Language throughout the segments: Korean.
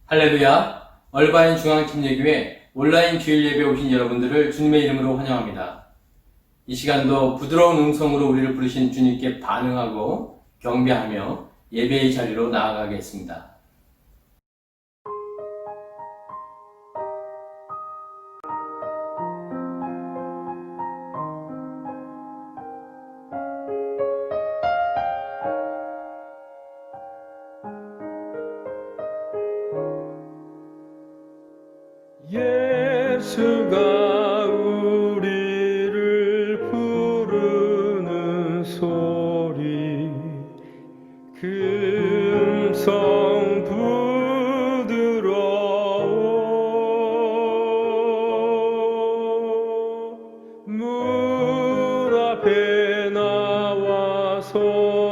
할렐루야! 얼바인 중앙침례교회 온라인 주일 예배 오신 여러분들을 주님의 이름으로 환영합니다. 이 시간도 부드러운 음성으로 우리를 부르신 주님께 반응하고 경배하며 예배의 자리로 나아가겠습니다. 예수가 우리를 부르는 소리 그 음성 부드러워 문 앞에 나와서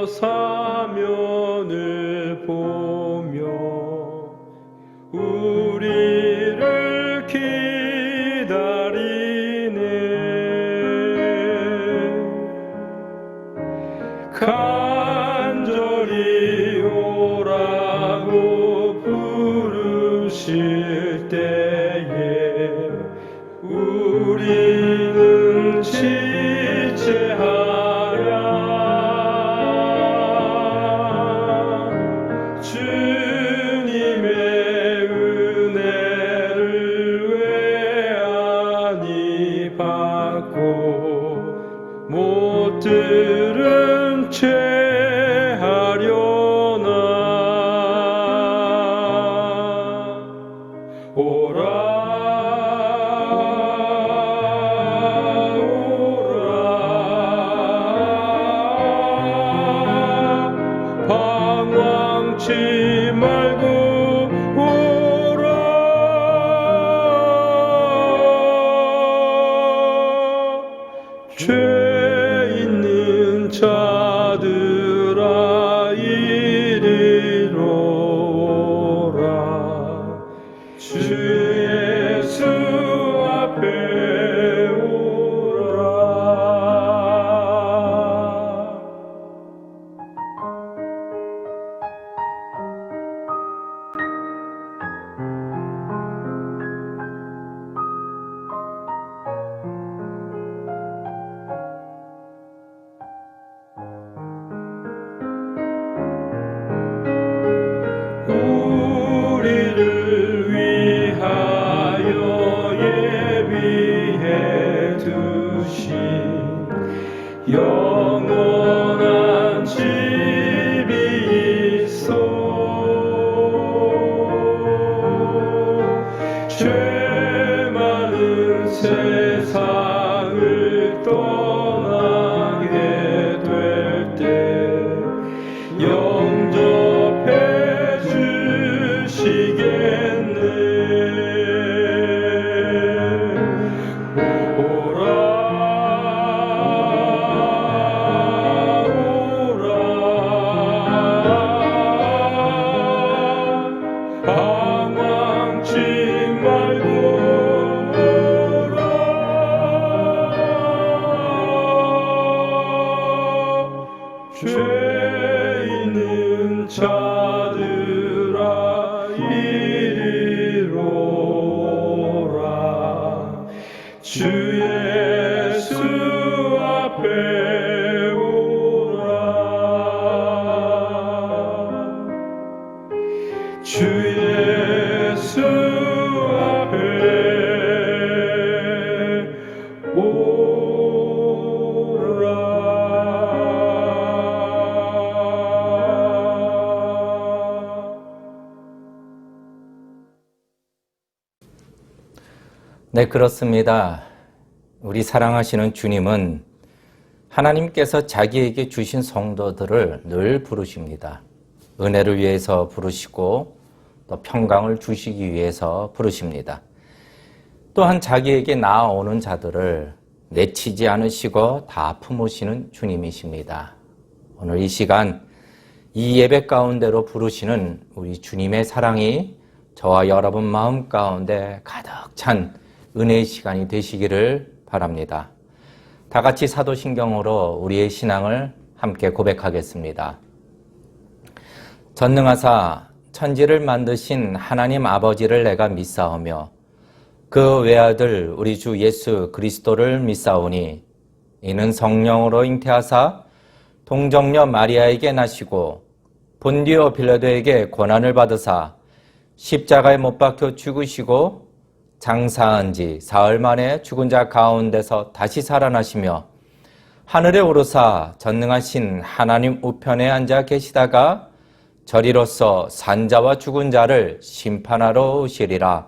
사면을 보며 우리를 기다리네. 간절히 오라고 부르실 때에 우리는 지체하랴. 주님의 못 들은 채 하려나. 오라 오라 방황치 말고 죄 있는 자들아 이리로 오라. 주 예수 앞에 오라. 우리를 위하여 예비해 두신 영원한 집이 있어. 죄 많은 세상을 떠나게 될 때 영접해 주시겠네. 오라 오라 방황치 말고 오라. 죄 있는 자들아 이리로 오라. 주 예수 앞에 오라. 주 예수 앞에 네, 그렇습니다. 우리 사랑하시는 주님은 하나님께서 자기에게 주신 성도들을 늘 부르십니다. 은혜를 위해서 부르시고 또 평강을 주시기 위해서 부르십니다. 또한 자기에게 나아오는 자들을 내치지 않으시고 다 품으시는 주님이십니다. 오늘 이 시간 이 예배 가운데로 부르시는 우리 주님의 사랑이 저와 여러분 마음 가운데 가득 찬 은혜의 시간이 되시기를 바랍니다. 다 같이 사도신경으로 우리의 신앙을 함께 고백하겠습니다. 전능하사 천지를 만드신 하나님 아버지를 내가 믿사오며 그 외아들 우리 주 예수 그리스도를 믿사오니 이는 성령으로 잉태하사 동정녀 마리아에게 나시고 본디오 빌라도에게 고난을 받으사 십자가에 못 박혀 죽으시고 장사한 지 사흘 만에 죽은 자 가운데서 다시 살아나시며 하늘에 오르사 전능하신 하나님 우편에 앉아 계시다가 저리로서 산자와 죽은 자를 심판하러 오시리라.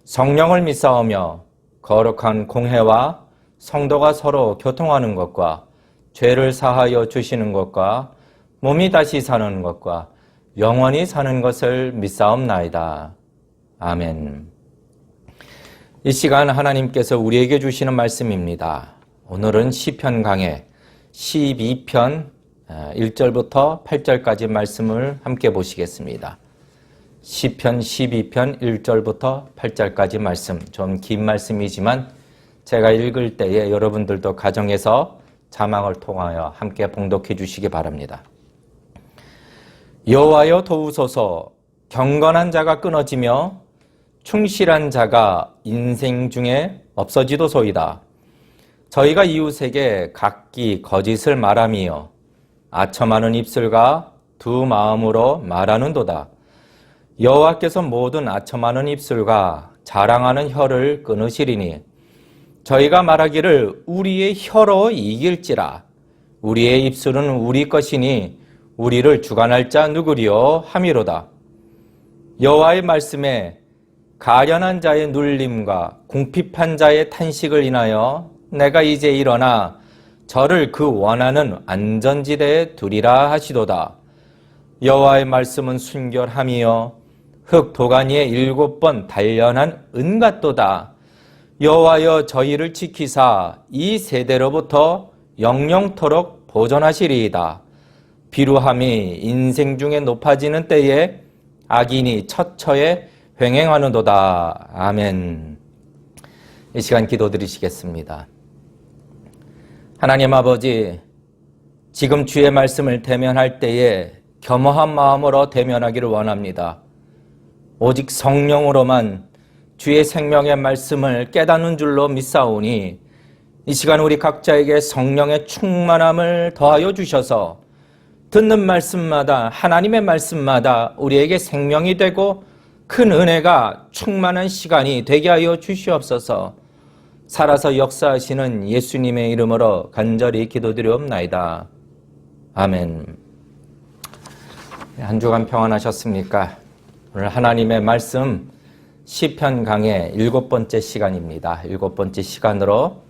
성령을 믿사오며 거룩한 공회와 성도가 서로 교통하는 것과 죄를 사하여 주시는 것과 몸이 다시 사는 것과 영원히 사는 것을 믿사옵나이다. 아멘. 이 시간 하나님께서 우리에게 주시는 말씀입니다. 오늘은 시편 강해 12편 1절부터 8절까지 말씀을 함께 보시겠습니다. 시편 12편 1절부터 8절까지 말씀, 좀 긴 말씀이지만 제가 읽을 때에 여러분들도 가정에서 자막을 통하여 함께 봉독해 주시기 바랍니다. 여호와여 도우소서. 경건한 자가 끊어지며 충실한 자가 인생 중에 없어지도소이다. 저희가 이웃에게 각기 거짓을 말하며 아첨하는 입술과 두 마음으로 말하는도다. 여호와께서 모든 아첨하는 입술과 자랑하는 혀를 끊으시리니 저희가 말하기를 우리의 혀로 이길지라. 우리의 입술은 우리 것이니 우리를 주관할 자 누구리요 함이로다. 여호와의 말씀에 가련한 자의 눌림과 궁핍한 자의 탄식을 인하여 내가 이제 일어나 저를 그 원하는 안전지대에 두리라 하시도다. 여호와의 말씀은 순결함이요 흙 도가니에 7번 단련한 은 같도다. 여호와여 저희를 지키사 이 세대로부터 영영토록 보존하시리이다. 비루함이 인생 중에 높아지는 때에 악인이 처처에 횡행하는도다. 아멘. 이 시간 기도드리시겠습니다. 하나님 아버지, 지금 주의 말씀을 대면할 때에 겸허한 마음으로 대면하기를 원합니다. 오직 성령으로만 주의 생명의 말씀을 깨닫는 줄로 믿사오니 이 시간 우리 각자에게 성령의 충만함을 더하여 주셔서 듣는 말씀마다 하나님의 말씀마다 우리에게 생명이 되고 큰 은혜가 충만한 시간이 되게 하여 주시옵소서. 살아서 역사하시는 예수님의 이름으로 간절히 기도드리옵나이다. 아멘. 한 주간 평안하셨습니까? 오늘 하나님의 말씀 시편 강의 7번째 시간입니다. 7번째 시간으로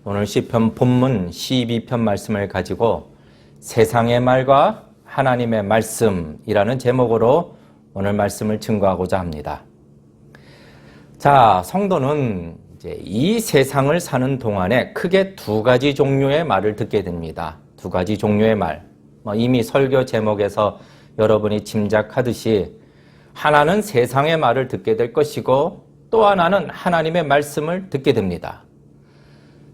오늘 시편 본문 12편 말씀을 가지고 세상의 말과 하나님의 말씀이라는 제목으로 오늘 말씀을 증거하고자 합니다. 자, 성도는 이제 이 세상을 사는 동안에 크게 두 가지 종류의 말을 듣게 됩니다. 두 가지 종류의 말. 이미 설교 제목에서 여러분이 짐작하듯이 하나는 세상의 말을 듣게 될 것이고 또 하나는 하나님의 말씀을 듣게 됩니다.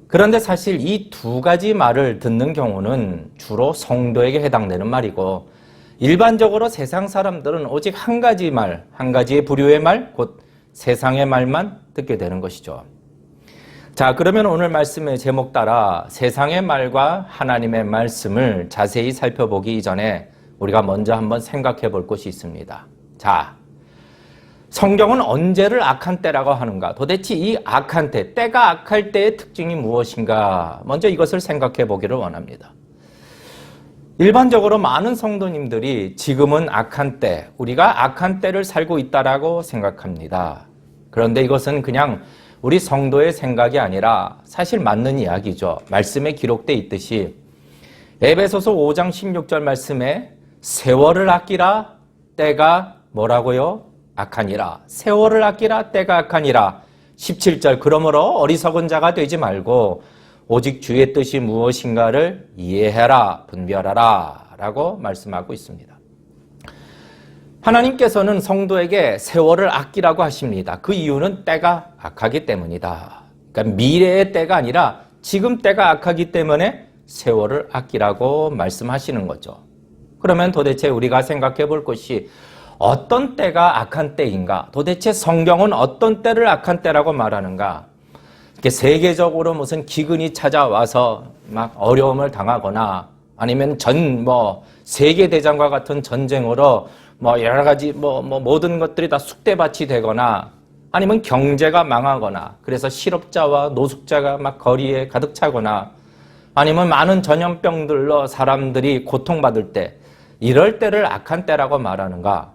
그런데 사실 이 두 가지 말을 듣는 경우는 주로 성도에게 해당되는 말이고 일반적으로 세상 사람들은 오직 한 가지 말, 한 가지의 부류의 말, 곧 세상의 말만 듣게 되는 것이죠. 자, 그러면 오늘 말씀의 제목 따라 세상의 말과 하나님의 말씀을 자세히 살펴보기 이전에 우리가 먼저 한번 생각해 볼 것이 있습니다. 자, 성경은 언제를 악한 때라고 하는가? 도대체 이 악한 때, 때가 악할 때의 특징이 무엇인가? 먼저 이것을 생각해 보기를 원합니다. 일반적으로 많은 성도님들이 지금은 악한 때, 우리가 악한 때를 살고 있다라고 생각합니다. 그런데 이것은 그냥 우리 성도의 생각이 아니라 사실 맞는 이야기죠. 말씀에 기록되어 있듯이 에베소서 5장 16절 말씀에 세월을 아끼라 때가 뭐라고요? 악하니라. 세월을 아끼라 때가 악하니라. 17절 그러므로 어리석은 자가 되지 말고 오직 주의 뜻이 무엇인가를 이해해라, 분별하라 라고 말씀하고 있습니다. 하나님께서는 성도에게 세월을 아끼라고 하십니다. 그 이유는 때가 악하기 때문이다. 그러니까 미래의 때가 아니라 지금 때가 악하기 때문에 세월을 아끼라고 말씀하시는 거죠. 그러면 도대체 우리가 생각해 볼 것이 어떤 때가 악한 때인가? 도대체 성경은 어떤 때를 악한 때라고 말하는가? 이렇게 세계적으로 무슨 기근이 찾아와서 막 어려움을 당하거나 아니면 세계대전과 같은 전쟁으로 여러 가지 모든 것들이 다 쑥대밭이 되거나 아니면 경제가 망하거나 그래서 실업자와 노숙자가 막 거리에 가득 차거나 아니면 많은 전염병들로 사람들이 고통받을 때 이럴 때를 악한 때라고 말하는가?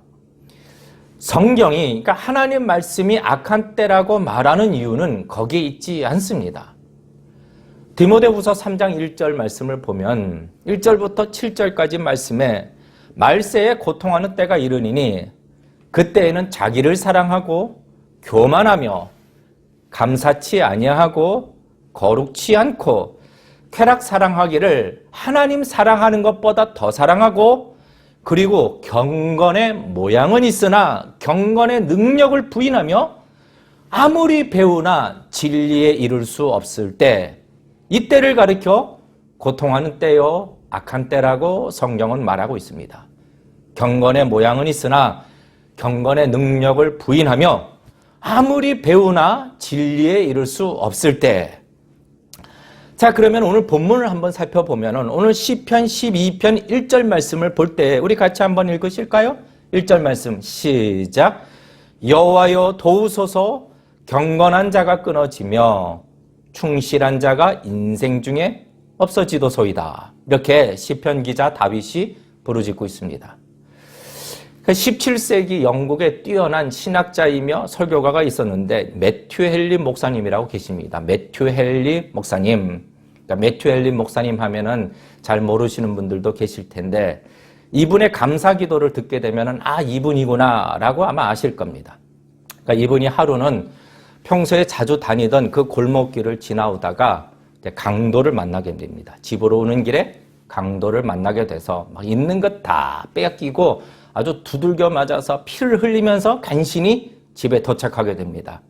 성경이 그러니까 하나님 말씀이 악한 때라고 말하는 이유는 거기에 있지 않습니다. 디모데후서 3장 1절 말씀을 보면 1절부터 7절까지 말씀에 말세에 고통하는 때가 이르니니 그때에는 자기를 사랑하고 교만하며 감사치 아니하고 거룩치 않고 쾌락 사랑하기를 하나님 사랑하는 것보다 더 사랑하고 그리고 경건의 모양은 있으나 경건의 능력을 부인하며 아무리 배우나 진리에 이룰 수 없을 때 이때를 가리켜 고통하는 때요 악한 때라고 성경은 말하고 있습니다. 경건의 모양은 있으나 경건의 능력을 부인하며 아무리 배우나 진리에 이룰 수 없을 때. 자, 그러면 오늘 본문을 한번 살펴보면 오늘 시편 12편 1절 말씀을 볼 때 우리 같이 한번 읽으실까요? 1절 말씀 시작. 여호와여 도우소서 경건한 자가 끊어지며 충실한 자가 인생 중에 없어지도소이다. 이렇게 시편 기자 다윗이 부르짖고 있습니다. 17세기 영국에 뛰어난 신학자이며 설교가가 있었는데 매튜 헨리 목사님이라고 계십니다. 매튜 헨리 목사님. 그러니까 매튜 헨리 목사님 하면은 잘 모르시는 분들도 계실 텐데 이분의 감사 기도를 듣게 되면은 이분이구나라고 아마 아실 겁니다. 그러니까 이분이 하루는 평소에 자주 다니던 그 골목길을 지나오다가 강도를 만나게 됩니다. 집으로 오는 길에 강도를 만나게 돼서 막 있는 것 다 빼앗기고 아주 두들겨 맞아서 피를 흘리면서 간신히 집에 도착하게 됩니다.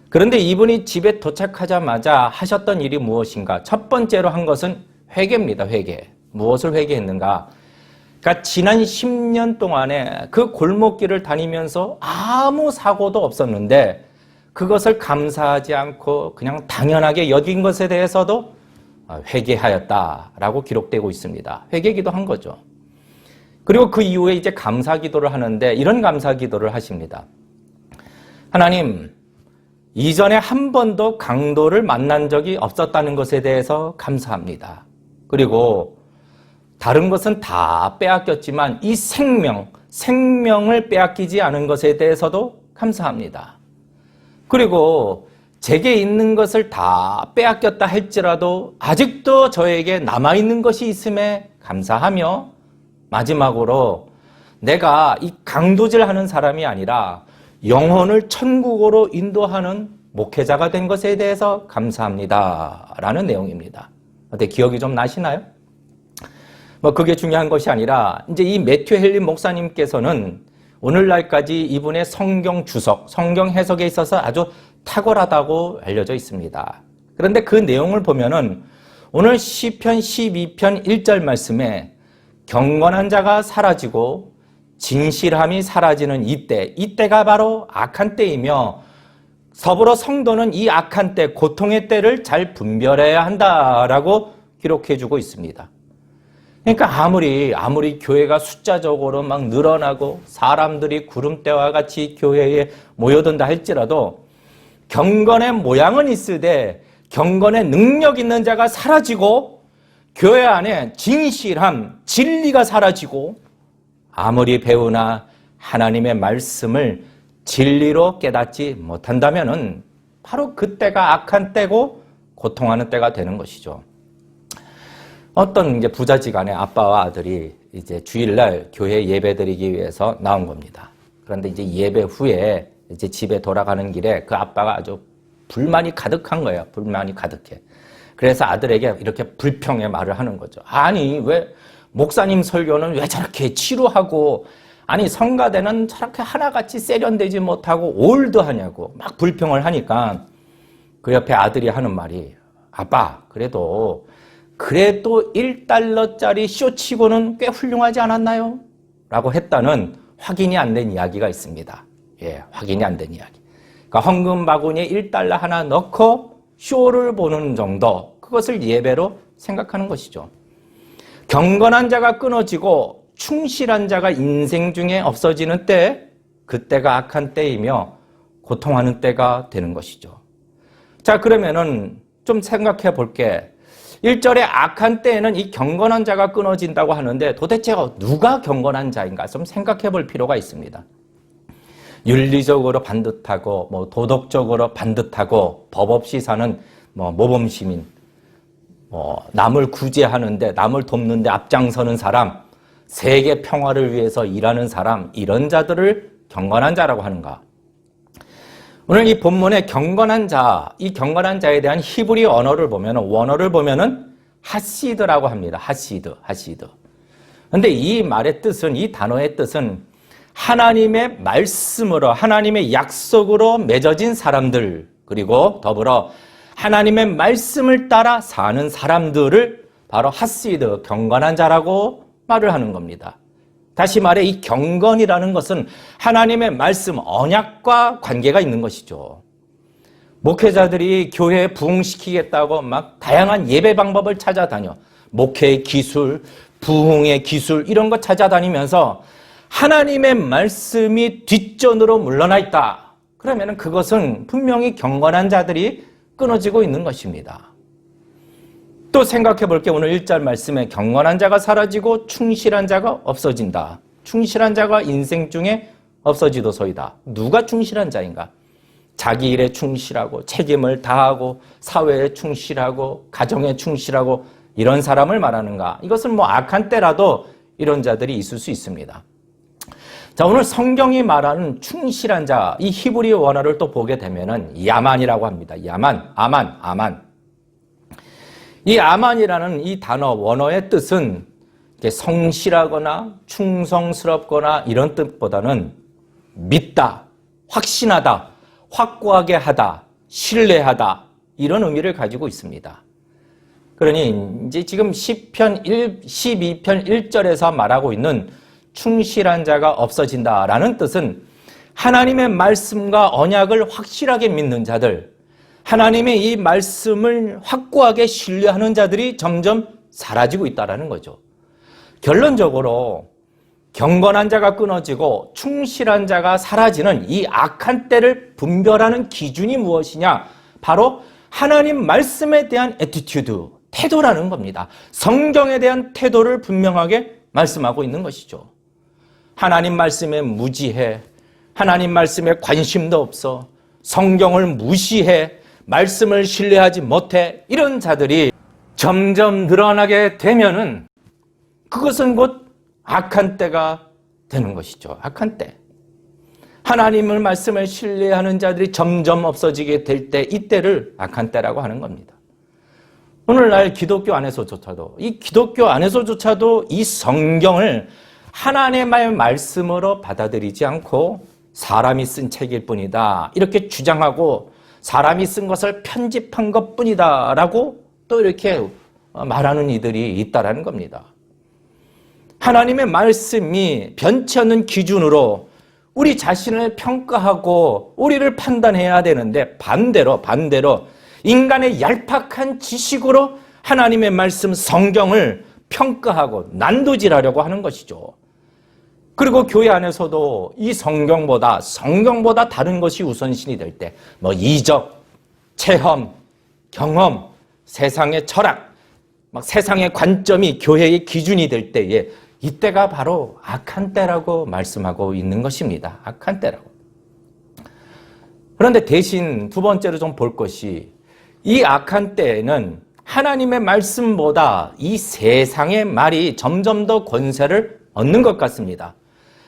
그런데 이분이 집에 도착하자마자 하셨던 일이 무엇인가? 첫 번째로 한 것은 회개입니다. 회개. 무엇을 회개했는가? 그러니까 지난 10년 동안에 그 골목길을 다니면서 아무 사고도 없었는데 그것을 감사하지 않고 그냥 당연하게 여긴 것에 대해서도 회개하였다라고 기록되고 있습니다. 회개기도 한 거죠. 그리고 그 이후에 이제 감사 기도를 하는데 이런 감사 기도를 하십니다. 하나님, 이전에 한 번도 강도를 만난 적이 없었다는 것에 대해서 감사합니다. 그리고 다른 것은 다 빼앗겼지만 이 생명을 빼앗기지 않은 것에 대해서도 감사합니다. 그리고 제게 있는 것을 다 빼앗겼다 할지라도 아직도 저에게 남아있는 것이 있음에 감사하며 마지막으로 내가 이 강도질하는 사람이 아니라 영혼을 천국으로 인도하는 목회자가 된 것에 대해서 감사합니다. 라는 내용입니다. 어때 기억이 좀 나시나요? 그게 중요한 것이 아니라 이제 이 매튜 헨리 목사님께서는 오늘날까지 이분의 성경 주석, 성경 해석에 있어서 아주 탁월하다고 알려져 있습니다. 그런데 그 내용을 보면은 오늘 시편 12편 1절 말씀에 경건한 자가 사라지고 진실함이 사라지는 이때가 바로 악한 때이며 서불어 성도는 이 악한 때, 고통의 때를 잘 분별해야 한다라고 기록해주고 있습니다. 그러니까 아무리 교회가 숫자적으로 막 늘어나고 사람들이 구름대와 같이 교회에 모여든다 할지라도 경건의 모양은 있으되 경건의 능력 있는 자가 사라지고 교회 안에 진실함, 진리가 사라지고 아무리 배우나 하나님의 말씀을 진리로 깨닫지 못한다면은 바로 그때가 악한 때고 고통하는 때가 되는 것이죠. 어떤 이제 부자지간의 아빠와 아들이 이제 주일날 교회 예배드리기 위해서 나온 겁니다. 그런데 이제 예배 후에 이제 집에 돌아가는 길에 그 아빠가 아주 불만이 가득한 거예요. 불만이 가득해. 그래서 아들에게 이렇게 불평의 말을 하는 거죠. 아니, 왜 목사님 설교는 왜 저렇게 치루하고 아니 성가대는 저렇게 하나같이 세련되지 못하고 올드하냐고 막 불평을 하니까 그 옆에 아들이 하는 말이 아빠 그래도 1달러짜리 쇼치고는 꽤 훌륭하지 않았나요? 라고 했다는 확인이 안 된 이야기가 있습니다. 예, 확인이 안 된 이야기. 그러니까 헌금 바구니에 1달러 하나 넣고 쇼를 보는 정도, 그것을 예배로 생각하는 것이죠. 경건한 자가 끊어지고 충실한 자가 인생 중에 없어지는 때, 그때가 악한 때이며 고통하는 때가 되는 것이죠. 자, 그러면은 좀 생각해 볼게. 1절에 악한 때에는 이 경건한 자가 끊어진다고 하는데 도대체 누가 경건한 자인가 좀 생각해 볼 필요가 있습니다. 윤리적으로 반듯하고 도덕적으로 반듯하고 법 없이 사는 모범 시민, 남을 구제하는데 남을 돕는데 앞장서는 사람, 세계 평화를 위해서 일하는 사람, 이런 자들을 경건한 자라고 하는가? 오늘 이 본문의 경건한 자, 이 경건한 자에 대한 히브리 원어를 보면은 하시드라고 합니다. 하시드. 근데 이 말의 뜻은, 이 단어의 뜻은 하나님의 말씀으로, 하나님의 약속으로 맺어진 사람들, 그리고 더불어 하나님의 말씀을 따라 사는 사람들을 바로 하시드, 경건한 자라고 말을 하는 겁니다. 다시 말해 이 경건이라는 것은 하나님의 말씀, 언약과 관계가 있는 것이죠. 목회자들이 교회에 부흥시키겠다고 막 다양한 예배 방법을 찾아다녀, 목회의 기술, 부흥의 기술 이런 거 찾아다니면서 하나님의 말씀이 뒷전으로 물러나 있다. 그러면 그것은 분명히 경건한 자들이 끊어지고 있는 것입니다. 또 생각해 볼게. 오늘 1절 말씀에 경건한 자가 사라지고 충실한 자가 없어진다. 충실한 자가 인생 중에 없어지도소이다. 누가 충실한 자인가? 자기 일에 충실하고 책임을 다하고 사회에 충실하고 가정에 충실하고 이런 사람을 말하는가? 이것은 악한 때라도 이런 자들이 있을 수 있습니다. 자, 오늘 성경이 말하는 충실한 자, 이 히브리 원어를 또 보게 되면은 야만이라고 합니다. 야만, 아만. 이 아만이라는 이 단어 원어의 뜻은 성실하거나 충성스럽거나 이런 뜻보다는 믿다, 확신하다, 확고하게 하다, 신뢰하다 이런 의미를 가지고 있습니다. 그러니 이제 지금 시편 12편 1절에서 말하고 있는 충실한 자가 없어진다라는 뜻은 하나님의 말씀과 언약을 확실하게 믿는 자들, 하나님의 이 말씀을 확고하게 신뢰하는 자들이 점점 사라지고 있다는 거죠. 결론적으로 경건한 자가 끊어지고 충실한 자가 사라지는 이 악한 때를 분별하는 기준이 무엇이냐? 바로 하나님 말씀에 대한 애티튜드, 태도라는 겁니다. 성경에 대한 태도를 분명하게 말씀하고 있는 것이죠. 하나님 말씀에 무지해, 하나님 말씀에 관심도 없어, 성경을 무시해, 말씀을 신뢰하지 못해, 이런 자들이 점점 늘어나게 되면은 그것은 곧 악한 때가 되는 것이죠. 악한 때. 하나님의 말씀을 신뢰하는 자들이 점점 없어지게 될 때, 이때를 악한 때라고 하는 겁니다. 오늘날 기독교 안에서조차도 이 성경을 하나님의 말씀으로 받아들이지 않고 사람이 쓴 책일 뿐이다, 이렇게 주장하고 사람이 쓴 것을 편집한 것뿐이다 라고 또 이렇게 말하는 이들이 있다라는 겁니다. 하나님의 말씀이 변치 않는 기준으로 우리 자신을 평가하고 우리를 판단해야 되는데 반대로 인간의 얄팍한 지식으로 하나님의 말씀 성경을 평가하고 난도질하려고 하는 것이죠. 그리고 교회 안에서도 이 성경보다 다른 것이 우선순위 될 때, 이적, 체험, 경험, 세상의 철학, 세상의 관점이 교회의 기준이 될 때에 이때가 바로 악한 때라고 말씀하고 있는 것입니다. 악한 때라고. 그런데 대신 두 번째로 좀 볼 것이, 이 악한 때에는 하나님의 말씀보다 이 세상의 말이 점점 더 권세를 얻는 것 같습니다.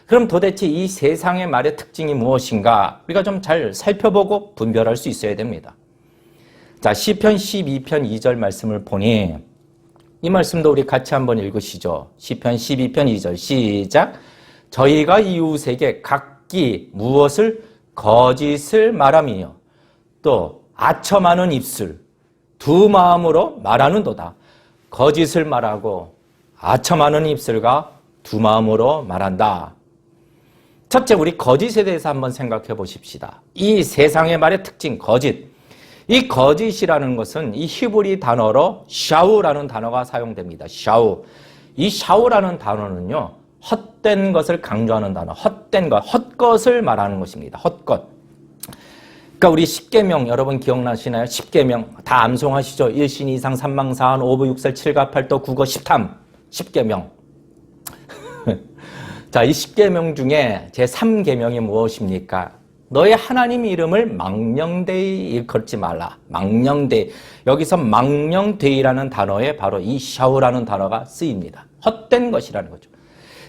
그럼 도대체 이 세상의 말의 특징이 무엇인가? 우리가 좀 잘 살펴보고 분별할 수 있어야 됩니다. 자, 시편 12편 2절 말씀을 보니 이 말씀도 우리 같이 한번 읽으시죠. 시편 12편 2절 시작. 저희가 이웃에게 각기 무엇을 거짓을 말하며 또 아첨하는 입술 두 마음으로 말하는도다. 거짓을 말하고 아첨하는 입술과 두 마음으로 말한다. 첫째, 우리 거짓에 대해서 한번 생각해 보십시다. 이 세상의 말의 특징, 거짓. 이 거짓이라는 것은 이 히브리 단어로 샤우라는 단어가 사용됩니다. 샤우. 이 샤우라는 단어는요, 헛된 것을 강조하는 단어, 헛된 것, 헛것을 말하는 것입니다. 헛것. 그러니까 우리 십계명 여러분 기억나시나요? 십계명 다 암송하시죠? 1신 2상 3망 4한 5부 6살 7가 8도 9거 10탐. 십계명. 자, 이 십계명 중에 제 3계명이 무엇입니까? 너의 하나님 이름을 망령되이 일컬지 말라. 망령되이. 여기서 망령되이라는 단어에 바로 이 샤우라는 단어가 쓰입니다. 헛된 것이라는 거죠.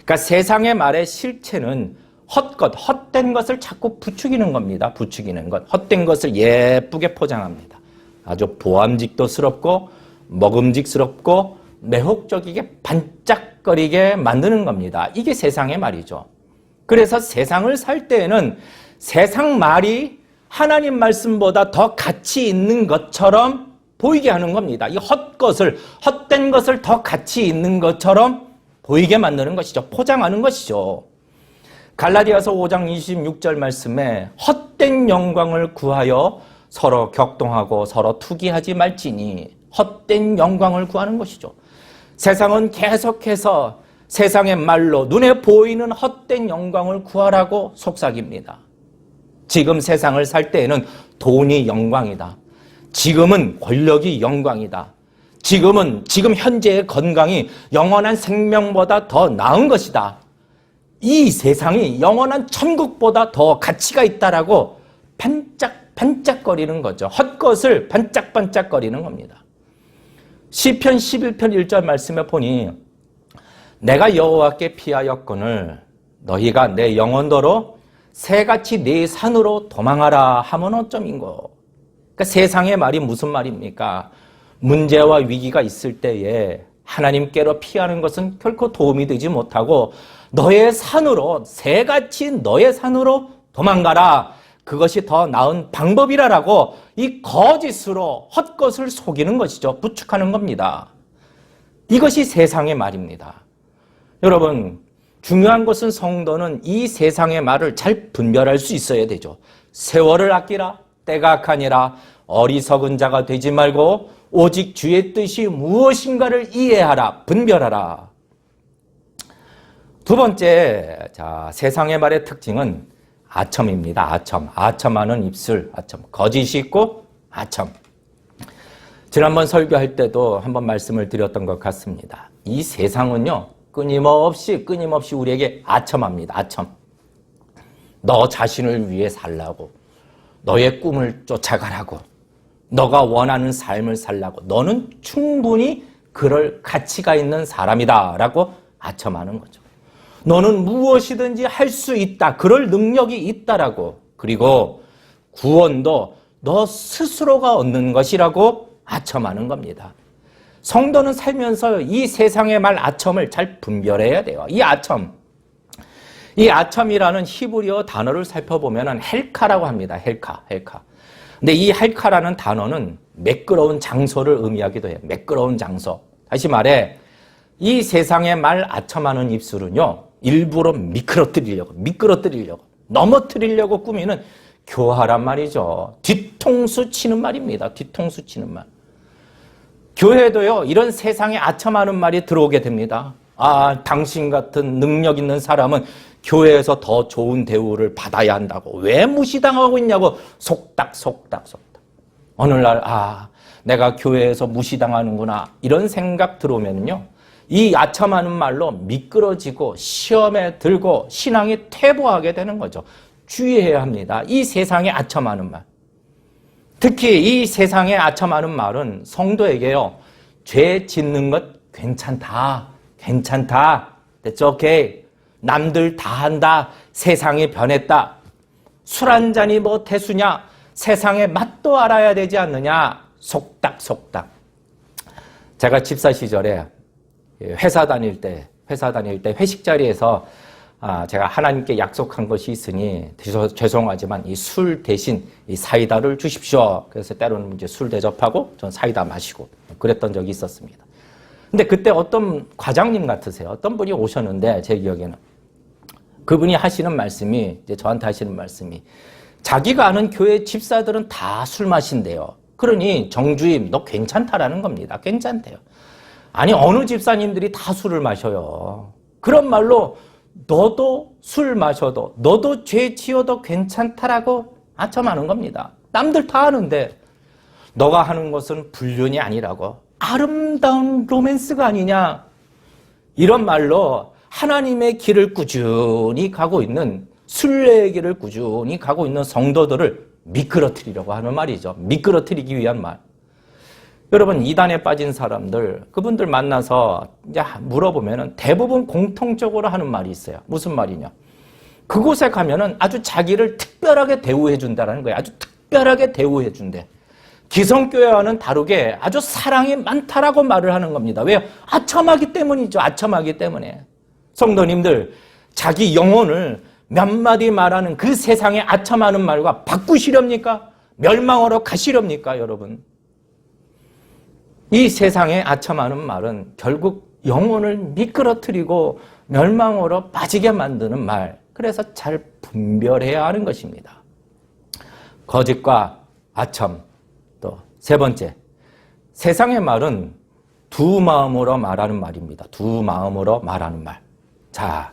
그러니까 세상의 말의 실체는 헛것, 헛된 것을 자꾸 부추기는 겁니다. 부추기는 것. 헛된 것을 예쁘게 포장합니다. 아주 보암직도스럽고 먹음직스럽고 매혹적이게 반짝거리게 만드는 겁니다. 이게 세상의 말이죠. 그래서 세상을 살 때에는 세상 말이 하나님 말씀보다 더 가치 있는 것처럼 보이게 하는 겁니다. 이 헛것을, 헛된 것을 더 가치 있는 것처럼 보이게 만드는 것이죠. 포장하는 것이죠. 갈라디아서 5장 26절 말씀에 헛된 영광을 구하여 서로 격동하고 서로 투기하지 말지니 헛된 영광을 구하는 것이죠. 세상은 계속해서 세상의 말로 눈에 보이는 헛된 영광을 구하라고 속삭입니다. 지금 세상을 살 때에는 돈이 영광이다. 지금은 권력이 영광이다. 지금 현재의 건강이 영원한 생명보다 더 나은 것이다. 이 세상이 영원한 천국보다 더 가치가 있다라고 반짝반짝거리는 거죠. 헛것을 반짝반짝거리는 겁니다. 시편 11편 1절 말씀에 보니 내가 여호와께 피하였거늘 너희가 내 영혼도로 새같이 네 산으로 도망하라 하면 어쩌민고. 그러니까 세상의 말이 무슨 말입니까? 문제와 위기가 있을 때에 하나님께로 피하는 것은 결코 도움이 되지 못하고 너의 산으로, 새같이 너의 산으로 도망가라. 그것이 더 나은 방법이라라고 이 거짓으로 헛것을 속이는 것이죠. 부축하는 겁니다. 이것이 세상의 말입니다. 여러분, 중요한 것은 성도는 이 세상의 말을 잘 분별할 수 있어야 되죠. 세월을 아끼라, 때가 악하니라, 어리석은 자가 되지 말고 오직 주의 뜻이 무엇인가를 이해하라, 분별하라. 두 번째, 자, 세상의 말의 특징은 아첨입니다. 아첨. 아첨하는 입술, 아첨. 거짓이 있고 아첨. 지난번 설교할 때도 한번 말씀을 드렸던 것 같습니다. 이 세상은요, 끊임없이 우리에게 아첨합니다. 아첨. 너 자신을 위해 살라고, 너의 꿈을 쫓아가라고, 너가 원하는 삶을 살라고, 너는 충분히 그럴 가치가 있는 사람이다 라고 아첨하는 거죠. 너는 무엇이든지 할 수 있다, 그럴 능력이 있다라고. 그리고 구원도 너 스스로가 얻는 것이라고 아첨하는 겁니다. 성도는 살면서 이 세상의 말 아첨을 잘 분별해야 돼요. 이 아첨이라는 히브리어 단어를 살펴보면 헬카라고 합니다. 헬카. 근데 이 헬카라는 단어는 매끄러운 장소를 의미하기도 해요. 매끄러운 장소. 다시 말해, 이 세상의 말 아첨하는 입술은요, 일부러 미끄러뜨리려고, 넘어뜨리려고 꾸미는 교활한 말이죠. 뒤통수 치는 말입니다. 뒤통수 치는 말. 교회도요, 이런 세상에 아첨하는 말이 들어오게 됩니다. 아, 당신 같은 능력 있는 사람은 교회에서 더 좋은 대우를 받아야 한다고. 왜 무시당하고 있냐고 속닥. 오늘날, 내가 교회에서 무시당하는구나. 이런 생각 들어오면요, 이 아첨하는 말로 미끄러지고 시험에 들고 신앙이 퇴보하게 되는 거죠. 주의해야 합니다. 이 세상에 아첨하는 말. 특히 이 세상에 아첨하는 말은 성도에게요, 죄 짓는 것 괜찮다. That's okay. 남들 다 한다. 세상이 변했다. 술 한 잔이 뭐 대수냐. 세상의 맛도 알아야 되지 않느냐. 속닥. 제가 집사 시절에 회사 다닐 때 회식 자리에서 제가 하나님께 약속한 것이 있으니 죄송하지만 이 술 대신 이 사이다를 주십시오. 그래서 때로는 이제 술 대접하고 전 사이다 마시고 그랬던 적이 있었습니다. 근데 그때 어떤 과장님 같으세요. 어떤 분이 오셨는데 제 기억에는 그분이 하시는 말씀이, 이제 저한테 하시는 말씀이, 자기가 아는 교회 집사들은 다 술 마신대요. 그러니 정주임, 너 괜찮다라는 겁니다. 괜찮대요. 아니, 어느 집사님들이 다 술을 마셔요. 그런 말로 너도 술 마셔도, 너도 죄 지어도 괜찮다라고 아첨하는 겁니다. 남들 다 하는데 너가 하는 것은 불륜이 아니라고. 아름다운 로맨스가 아니냐. 이런 말로 하나님의 길을 꾸준히 가고 있는, 순례의 길을 꾸준히 가고 있는 성도들을 미끄러뜨리려고 하는 말이죠. 미끄러뜨리기 위한 말. 여러분, 이단에 빠진 사람들, 그분들 만나서 이제 물어보면은 대부분 공통적으로 하는 말이 있어요. 무슨 말이냐? 그곳에 가면은 아주 자기를 특별하게 대우해 준다는 거예요. 아주 특별하게 대우해 준대. 기성교회와는 다르게 아주 사랑이 많다라고 말을 하는 겁니다. 왜요? 아첨하기 때문이죠. 아첨하기 때문에. 성도님들, 자기 영혼을 몇 마디 말하는 그 세상에 아첨하는 말과 바꾸시렵니까? 멸망하러 가시렵니까, 여러분? 이 세상에 아첨하는 말은 결국 영혼을 미끄러뜨리고 멸망으로 빠지게 만드는 말. 그래서 잘 분별해야 하는 것입니다. 거짓과 아첨. 또 세 번째, 세상의 말은 두 마음으로 말하는 말입니다. 두 마음으로 말하는 말. 자,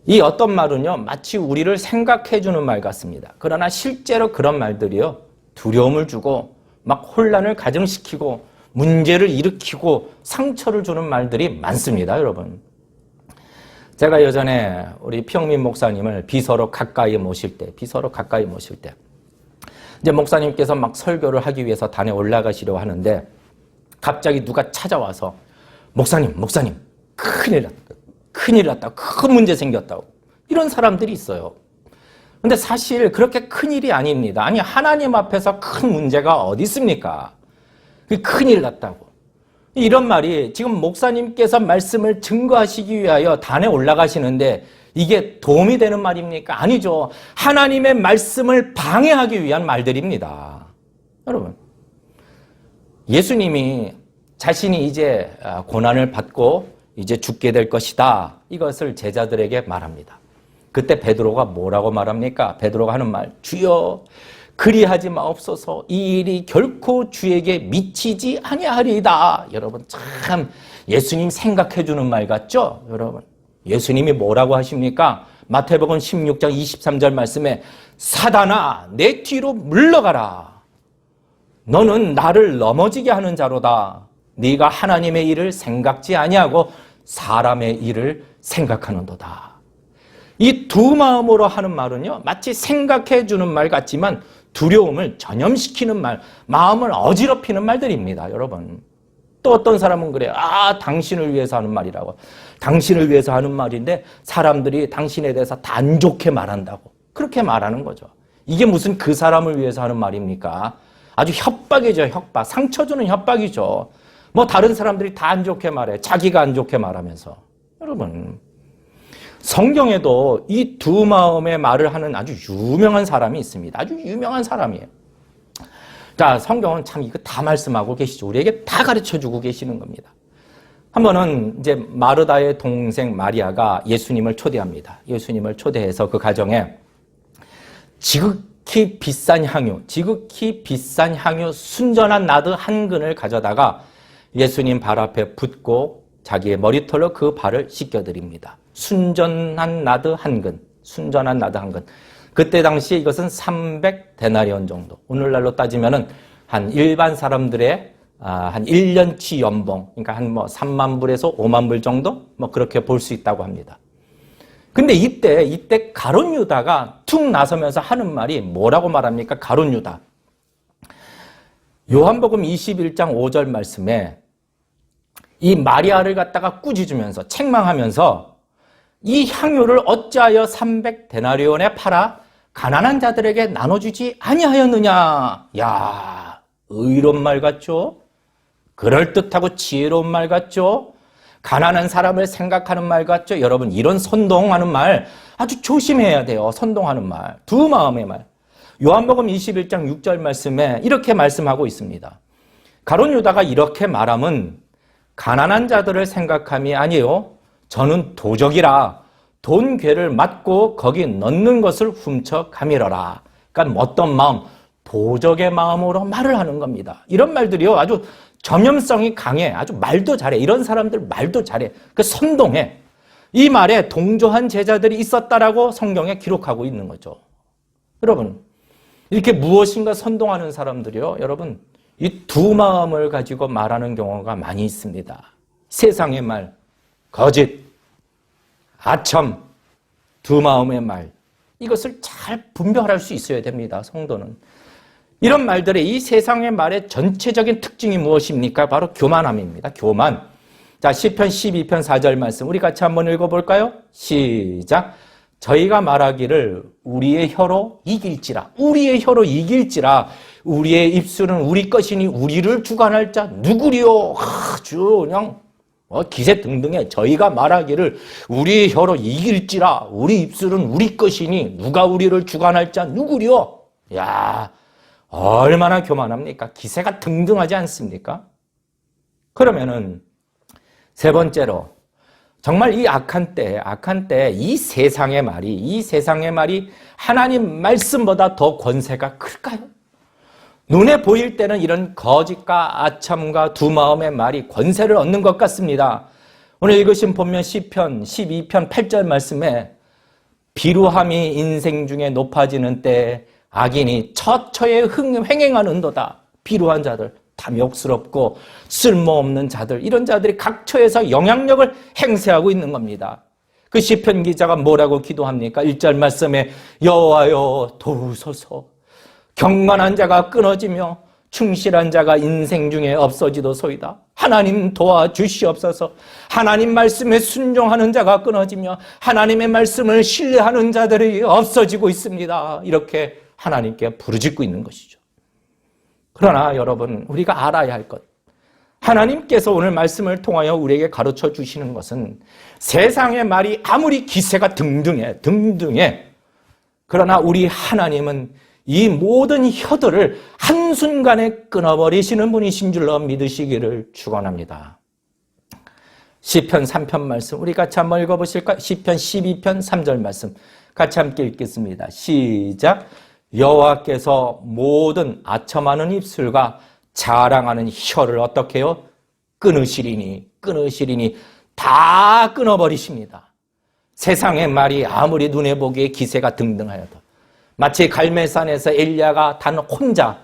이 어떤 말은요, 마치 우리를 생각해 주는 말 같습니다. 그러나 실제로 그런 말들이요, 두려움을 주고 막 혼란을 가정시키고 문제를 일으키고 상처를 주는 말들이 많습니다, 여러분. 제가 예전에 우리 피영민 목사님을 비서로 가까이 모실 때, 이제 목사님께서 막 설교를 하기 위해서 단에 올라가시려고 하는데 갑자기 누가 찾아와서 목사님, 큰일 났다. 큰 문제 생겼다고. 이런 사람들이 있어요. 근데 사실 그렇게 큰일이 아닙니다. 아니, 하나님 앞에서 큰 문제가 어디 있습니까? 큰일 났다고. 이런 말이 지금 목사님께서 말씀을 증거하시기 위하여 단에 올라가시는데 이게 도움이 되는 말입니까? 아니죠. 하나님의 말씀을 방해하기 위한 말들입니다. 여러분, 예수님이 자신이 이제 고난을 받고 이제 죽게 될 것이다. 이것을 제자들에게 말합니다. 그때 베드로가 뭐라고 말합니까? 베드로가 하는 말, 주여 그리하지 마옵소서. 이 일이 결코 주에게 미치지 아니하리이다. 여러분, 참 예수님 생각해 주는 말 같죠? 여러분, 예수님이 뭐라고 하십니까? 마태복음 16장 23절 말씀에 사단아 내 뒤로 물러가라. 너는 나를 넘어지게 하는 자로다. 네가 하나님의 일을 생각지 아니하고 사람의 일을 생각하는도다. 이 두 마음으로 하는 말은요, 마치 생각해 주는 말 같지만 두려움을 전염시키는 말, 마음을 어지럽히는 말들입니다, 여러분. 또 어떤 사람은 그래요. 아, 당신을 위해서 하는 말이라고. 당신을 위해서 하는 말인데 사람들이 당신에 대해서 다 안 좋게 말한다고. 그렇게 말하는 거죠. 이게 무슨 그 사람을 위해서 하는 말입니까? 아주 협박이죠, 협박. 상처 주는 협박이죠. 뭐 다른 사람들이 다 안 좋게 말해. 자기가 안 좋게 말하면서. 여러분, 성경에도 이 두 마음의 말을 하는 아주 유명한 사람이 있습니다. 아주 유명한 사람이에요. 자, 성경은 참 이거 다 말씀하고 계시죠. 우리에게 다 가르쳐주고 계시는 겁니다. 한 번은 이제 마르다의 동생 마리아가 예수님을 초대합니다. 예수님을 초대해서 그 가정에 지극히 비싼 향유 순전한 나드 한 근을 가져다가 예수님 발 앞에 붓고 자기의 머리털로 그 발을 씻겨드립니다. 순전한 나드 한 근. 그때 당시에 이것은 300데나리온 정도. 오늘날로 따지면은 한 일반 사람들의 한 1년치 연봉, 그러니까 한 뭐 3만 불에서 5만 불 정도? 뭐 그렇게 볼 수 있다고 합니다. 근데 이때 가룟 유다가 툭 나서면서 하는 말이 뭐라고 말합니까? 가룟 유다. 요한복음 21장 5절 말씀에 이 마리아를 갖다가 꾸짖으면서 책망하면서 이 향유를 어찌하여 300데나리온에 팔아 가난한 자들에게 나눠주지 아니하였느냐. 야, 의로운 말 같죠? 그럴듯하고 지혜로운 말 같죠? 가난한 사람을 생각하는 말 같죠? 여러분, 이런 선동하는 말 아주 조심해야 돼요. 선동하는 말. 두 마음의 말. 요한복음 21장 6절 말씀에 이렇게 말씀하고 있습니다. 가룟 유다가 이렇게 말함은 가난한 자들을 생각함이 아니에요. 저는 도적이라 돈괴를 맞고 거기 넣는 것을 훔쳐 가밀어라. 그러니까 어떤 마음, 도적의 마음으로 말을 하는 겁니다. 이런 말들이요, 아주 전염성이 강해. 아주 말도 잘해. 이런 사람들 말도 잘해. 그 선동해. 이 말에 동조한 제자들이 있었다라고 성경에 기록하고 있는 거죠. 여러분, 이렇게 무엇인가 선동하는 사람들이요, 여러분, 이 두 마음을 가지고 말하는 경우가 많이 있습니다. 세상의 말, 거짓, 아첨, 두 마음의 말. 이것을 잘 분별할 수 있어야 됩니다, 성도는. 이런 말들의 이 세상의 말의 전체적인 특징이 무엇입니까? 바로 교만함입니다. 교만. 자, 시편 12편 4절 말씀 우리 같이 한번 읽어볼까요? 시작. 저희가 말하기를 우리의 혀로 이길지라. 우리의 혀로 이길지라. 우리의 입술은 우리 것이니 우리를 주관할 자 누구리요? 아주 그냥 기세등등해. 저희가 말하기를 우리의 혀로 이길지라. 우리 입술은 우리 것이니 누가 우리를 주관할 자 누구리요? 야, 얼마나 교만합니까? 기세가 등등하지 않습니까? 그러면은 세 번째로 정말 이 악한 때 이 세상의 말이 하나님 말씀보다 더 권세가 클까요? 눈에 보일 때는 이런 거짓과 아첨과 두 마음의 말이 권세를 얻는 것 같습니다. 오늘 읽으신 본면 시편 12편 8절 말씀에 비루함이 인생 중에 높아지는 때 악인이 처처에 횡행하는도다. 비루한 자들, 탐욕스럽고 쓸모없는 자들, 이런 자들이 각처에서 영향력을 행사하고 있는 겁니다. 그 시편 기자가 뭐라고 기도합니까? 1절 말씀에 여호와여 도우소서. 경건한 자가 끊어지며 충실한 자가 인생 중에 없어지도소이다. 하나님 도와주시옵소서. 하나님 말씀에 순종하는 자가 끊어지며 하나님의 말씀을 신뢰하는 자들이 없어지고 있습니다. 이렇게 하나님께 부르짖고 있는 것이죠. 그러나 여러분, 우리가 알아야 할 것, 하나님께서 오늘 말씀을 통하여 우리에게 가르쳐 주시는 것은 세상의 말이 아무리 기세가 등등해 그러나 우리 하나님은 이 모든 혀들을 한순간에 끊어버리시는 분이신 줄로 믿으시기를 축원합니다. 시편 3편 말씀 우리 같이 한번 읽어보실까요? 시편 12편 3절 말씀 같이 함께 읽겠습니다. 시작. 여호와께서 모든 아첨하는 입술과 자랑하는 혀를 어떻게 해요? 끊으시리니 다 끊어버리십니다. 세상의 말이 아무리 눈에 보기에 기세가 등등하여도 마치 갈멜산에서 엘리야가 단 혼자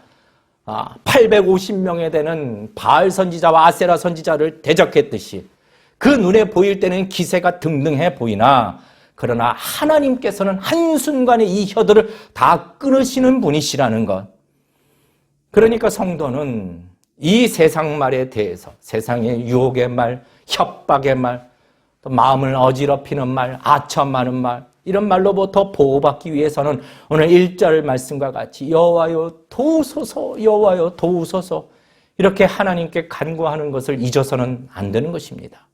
850명에 되는 바알 선지자와 아세라 선지자를 대적했듯이 그 눈에 보일 때는 기세가 등등해 보이나 그러나 하나님께서는 한순간에 이 혀들을 다 끊으시는 분이시라는 것. 그러니까 성도는 이 세상 말에 대해서 세상의 유혹의 말, 협박의 말, 또 마음을 어지럽히는 말, 아첨하는 말 이런 말로부터 보호받기 위해서는 오늘 1절 말씀과 같이 여호와여 도우소서 여호와여 도우소서 이렇게 하나님께 간구하는 것을 잊어서는 안 되는 것입니다.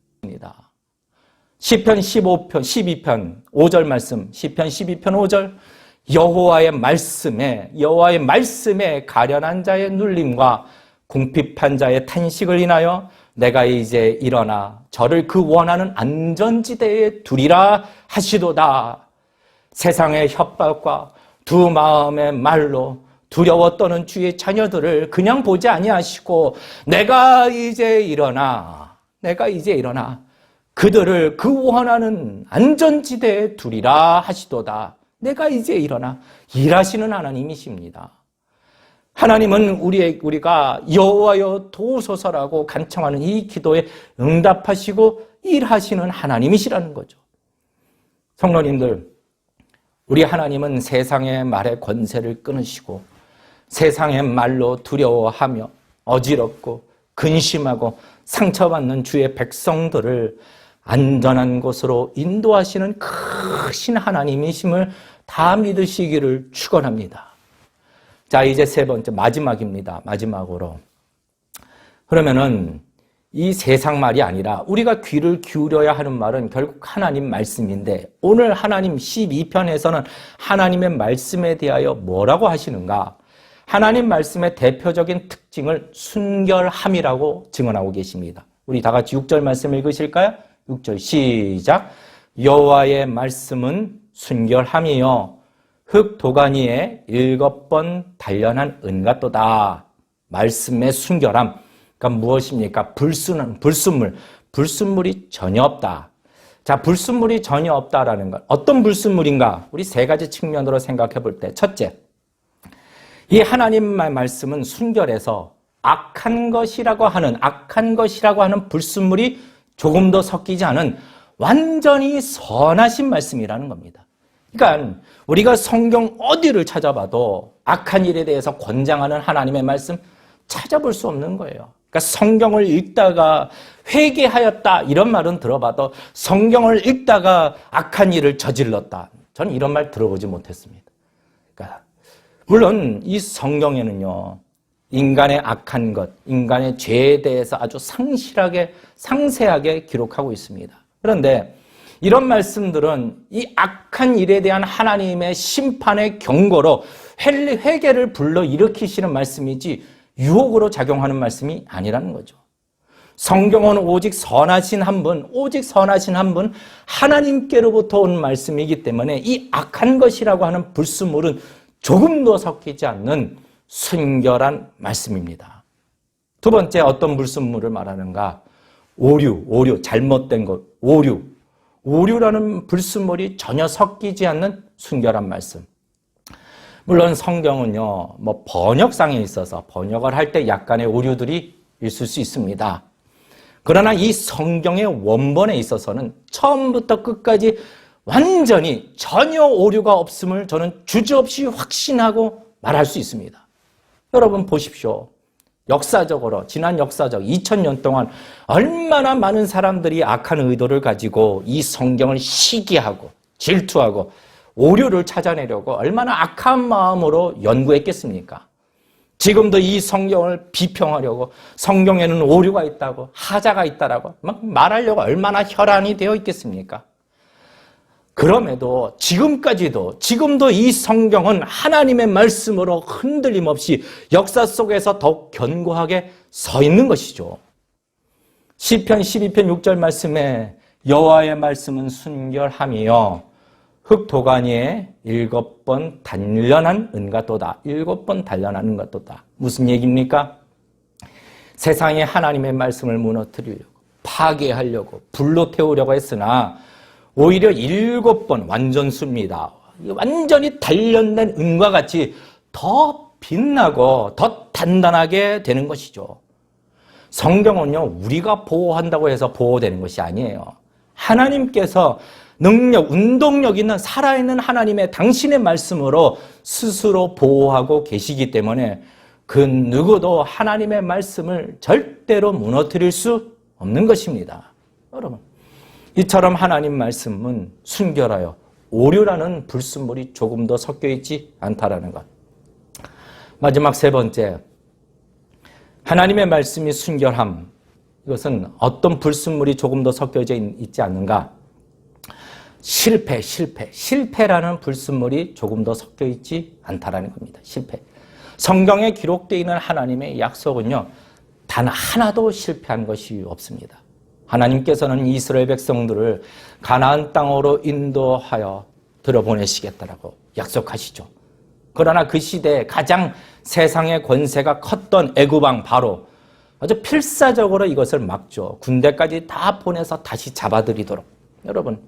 시편 12편 5절 말씀 시편 12편 5절 여호와의 말씀에 가련한 자의 눌림과 궁핍한 자의 탄식을 인하여 내가 이제 일어나 저를 그 원하는 안전지대에 두리라 하시도다. 세상의 협박과 두 마음의 말로 두려워 떠는 주의 자녀들을 그냥 보지 아니하시고 내가 이제 일어나 그들을 그 원하는 안전지대에 두리라 하시도다. 내가 이제 일어나 일하시는 하나님이십니다. 하나님은 우리가 여호와여 도우소서라고 간청하는 이 기도에 응답하시고 일하시는 하나님이시라는 거죠. 성도님들, 우리 하나님은 세상의 말의 권세를 끊으시고 세상의 말로 두려워하며 어지럽고 근심하고 상처받는 주의 백성들을 안전한 곳으로 인도하시는 크신 하나님이심을 다 믿으시기를 축원합니다. 자, 이제 세 번째 마지막입니다. 마지막으로. 그러면은 이 세상 말이 아니라 우리가 귀를 기울여야 하는 말은 결국 하나님 말씀인데 오늘 하나님 12편에서는 하나님의 말씀에 대하여 뭐라고 하시는가? 하나님 말씀의 대표적인 특징을 순결함이라고 증언하고 계십니다. 우리 다 같이 6절 말씀 읽으실까요? 6절 시작. 여호와의 말씀은 순결함이요 흙 도가니에 7번 단련한 은같도다. 말씀의 순결함. 그러니까 무엇입니까? 불순물이 전혀 없다. 자, 불순물이 전혀 없다라는 것. 어떤 불순물인가? 우리 세 가지 측면으로 생각해 볼 때, 첫째, 이 하나님의 말씀은 순결해서 악한 것이라고 하는 불순물이 조금 더 섞이지 않은 완전히 선하신 말씀이라는 겁니다. 그러니까 우리가 성경 어디를 찾아봐도 악한 일에 대해서 권장하는 하나님의 말씀 찾아볼 수 없는 거예요. 그러니까 성경을 읽다가 회개하였다 이런 말은 들어봐도 성경을 읽다가 악한 일을 저질렀다. 저는 이런 말 들어보지 못했습니다. 그러니까 물론 이 성경에는요. 인간의 악한 것, 인간의 죄에 대해서 아주 상세하게 기록하고 있습니다. 그런데 이런 말씀들은 이 악한 일에 대한 하나님의 심판의 경고로 회개를 불러일으키시는 말씀이지 유혹으로 작용하는 말씀이 아니라는 거죠. 성경은 오직 선하신 한 분, 하나님께로부터 온 말씀이기 때문에 이 악한 것이라고 하는 불순물은 조금도 섞이지 않는 순결한 말씀입니다. 두 번째, 어떤 불순물을 말하는가? 오류, 잘못된 것, 오류라는 불순물이 전혀 섞이지 않는 순결한 말씀. 물론 성경은요, 번역상에 있어서 번역을 할 때 약간의 오류들이 있을 수 있습니다. 그러나 이 성경의 원본에 있어서는 처음부터 끝까지 완전히 전혀 오류가 없음을 저는 주저없이 확신하고 말할 수 있습니다. 여러분 보십시오. 지난 역사적 2000년 동안 얼마나 많은 사람들이 악한 의도를 가지고 이 성경을 시기하고 질투하고 오류를 찾아내려고 얼마나 악한 마음으로 연구했겠습니까? 지금도 이 성경을 비평하려고 성경에는 오류가 있다고 하자가 있다라고 막 말하려고 얼마나 혈안이 되어 있겠습니까? 그럼에도 지금도 이 성경은 하나님의 말씀으로 흔들림 없이 역사 속에서 더욱 견고하게 서 있는 것이죠. 시편 12편 6절 말씀에 여호와의 말씀은 순결함이요 흙 도가니에 7번 단련한 은같도다. 7번 단련한 은같도다. 무슨 얘기입니까? 세상에 하나님의 말씀을 무너뜨리려고 파괴하려고 불로 태우려고 했으나 오히려 7번 완전수입니다. 완전히 단련된 은과 같이 더 빛나고 더 단단하게 되는 것이죠. 성경은요, 우리가 보호한다고 해서 보호되는 것이 아니에요. 하나님께서 운동력 있는 살아있는 하나님의 당신의 말씀으로 스스로 보호하고 계시기 때문에 그 누구도 하나님의 말씀을 절대로 무너뜨릴 수 없는 것입니다. 여러분, 이처럼 하나님 말씀은 순결하여 오류라는 불순물이 조금 더 섞여 있지 않다라는 것. 마지막 세 번째, 하나님의 말씀이 순결함. 이것은 어떤 불순물이 조금 더 섞여져 있지 않는가? 실패라는 불순물이 조금 더 섞여 있지 않다라는 겁니다. 실패. 성경에 기록되어 있는 하나님의 약속은요, 단 하나도 실패한 것이 없습니다. 하나님께서는 이스라엘 백성들을 가나안 땅으로 인도하여 들어보내시겠다라고 약속하시죠. 그러나 그 시대에 가장 세상의 권세가 컸던 애굽왕 바로 아주 필사적으로 이것을 막죠. 군대까지 다 보내서 다시 잡아들이도록. 여러분,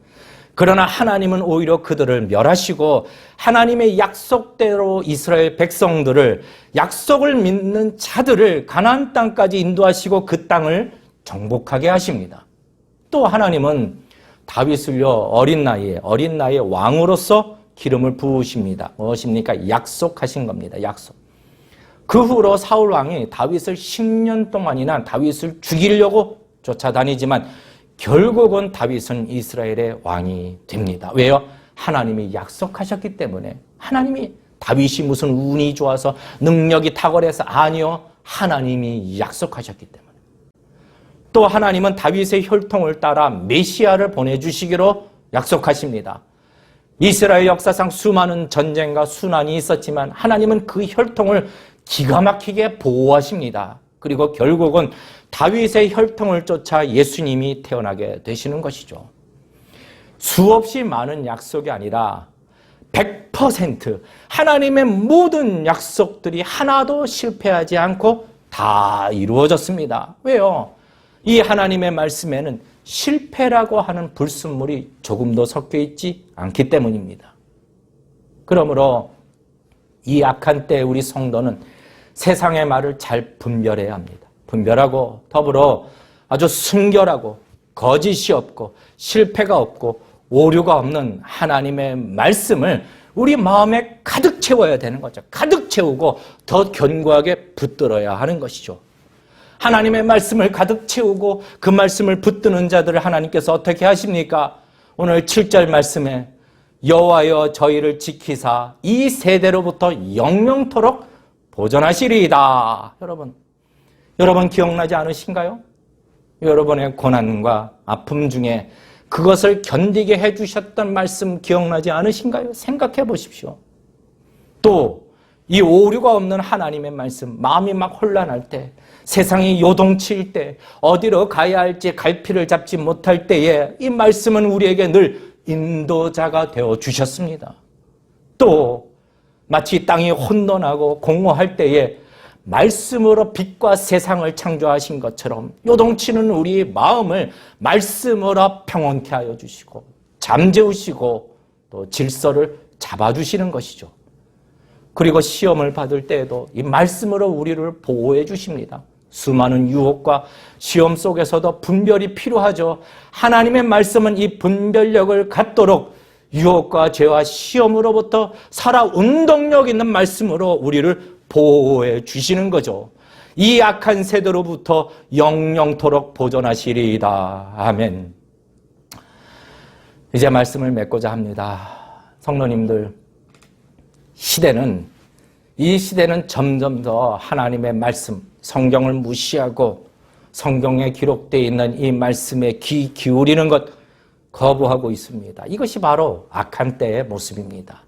그러나 하나님은 오히려 그들을 멸하시고 하나님의 약속대로 이스라엘 백성들을, 약속을 믿는 자들을 가나안 땅까지 인도하시고 그 땅을 정복하게 하십니다. 또 하나님은 다윗을요, 어린 나이에 왕으로서 기름을 부으십니다. 무엇입니까? 약속하신 겁니다. 약속. 그 후로 사울 왕이 다윗을 10년 동안이나 다윗을 죽이려고 쫓아다니지만 결국은 다윗은 이스라엘의 왕이 됩니다. 왜요? 하나님이 약속하셨기 때문에. 하나님이, 다윗이 무슨 운이 좋아서 능력이 탁월해서, 아니요, 하나님이 약속하셨기 때문에. 또 하나님은 다윗의 혈통을 따라 메시아를 보내주시기로 약속하십니다. 이스라엘 역사상 수많은 전쟁과 순환이 있었지만 하나님은 그 혈통을 기가 막히게 보호하십니다. 그리고 결국은 다윗의 혈통을 쫓아 예수님이 태어나게 되시는 것이죠. 수없이 많은 약속이 아니라 100% 하나님의 모든 약속들이 하나도 실패하지 않고 다 이루어졌습니다. 왜요? 이 하나님의 말씀에는 실패라고 하는 불순물이 조금도 섞여 있지 않기 때문입니다. 그러므로 이 악한 때에 우리 성도는 세상의 말을 잘 분별해야 합니다. 분별하고 더불어 아주 순결하고 거짓이 없고 실패가 없고 오류가 없는 하나님의 말씀을 우리 마음에 가득 채워야 되는 거죠. 가득 채우고 더 견고하게 붙들어야 하는 것이죠. 하나님의 말씀을 가득 채우고 그 말씀을 붙드는 자들을 하나님께서 어떻게 하십니까? 오늘 7절 말씀에 여호와여 저희를 지키사 이 세대로부터 영영토록 보존하시리이다. 여러분 기억나지 않으신가요? 여러분의 고난과 아픔 중에 그것을 견디게 해주셨던 말씀 기억나지 않으신가요? 생각해 보십시오. 또 이 오류가 없는 하나님의 말씀, 마음이 막 혼란할 때, 세상이 요동칠 때, 어디로 가야 할지 갈피를 잡지 못할 때에 이 말씀은 우리에게 늘 인도자가 되어 주셨습니다. 또 마치 땅이 혼돈하고 공허할 때에 말씀으로 빛과 세상을 창조하신 것처럼 요동치는 우리 마음을 말씀으로 평온케 하여 주시고 잠재우시고 또 질서를 잡아주시는 것이죠. 그리고 시험을 받을 때에도 이 말씀으로 우리를 보호해 주십니다. 수많은 유혹과 시험 속에서도 분별이 필요하죠. 하나님의 말씀은 이 분별력을 갖도록 유혹과 죄와 시험으로부터 살아 운동력 있는 말씀으로 우리를 보호해 주시는 거죠. 이 악한 세대로부터 영영토록 보존하시리이다. 아멘. 이제 말씀을 맺고자 합니다. 성도님들, 이 시대는 점점 더 하나님의 말씀, 성경을 무시하고 성경에 기록되어 있는 이 말씀에 귀 기울이는 것 거부하고 있습니다. 이것이 바로 악한 때의 모습입니다.